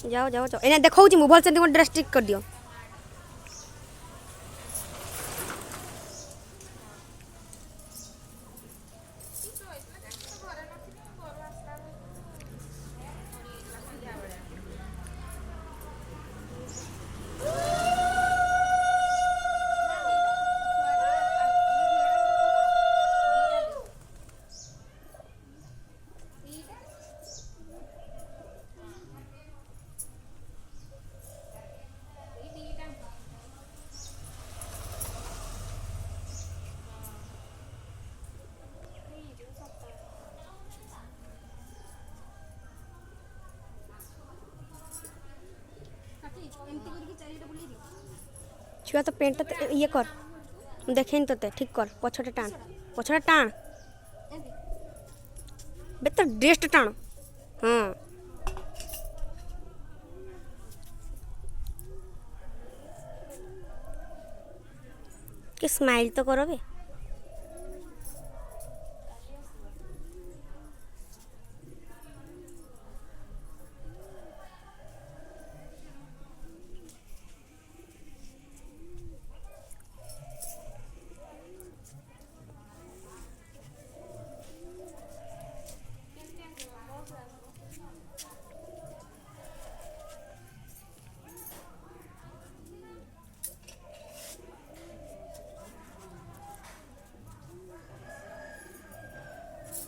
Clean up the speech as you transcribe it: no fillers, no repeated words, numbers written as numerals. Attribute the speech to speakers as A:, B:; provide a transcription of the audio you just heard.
A: जाओ जाओ जाओ एना देखौ छी मु भल से ड्रेस ठीक कर दियो छुआ तो पेंट ये कर देखे तो ठीक कर पछटे टाण बे तो ड्रेस टाण हाँ कि स्माइल तो करो बे।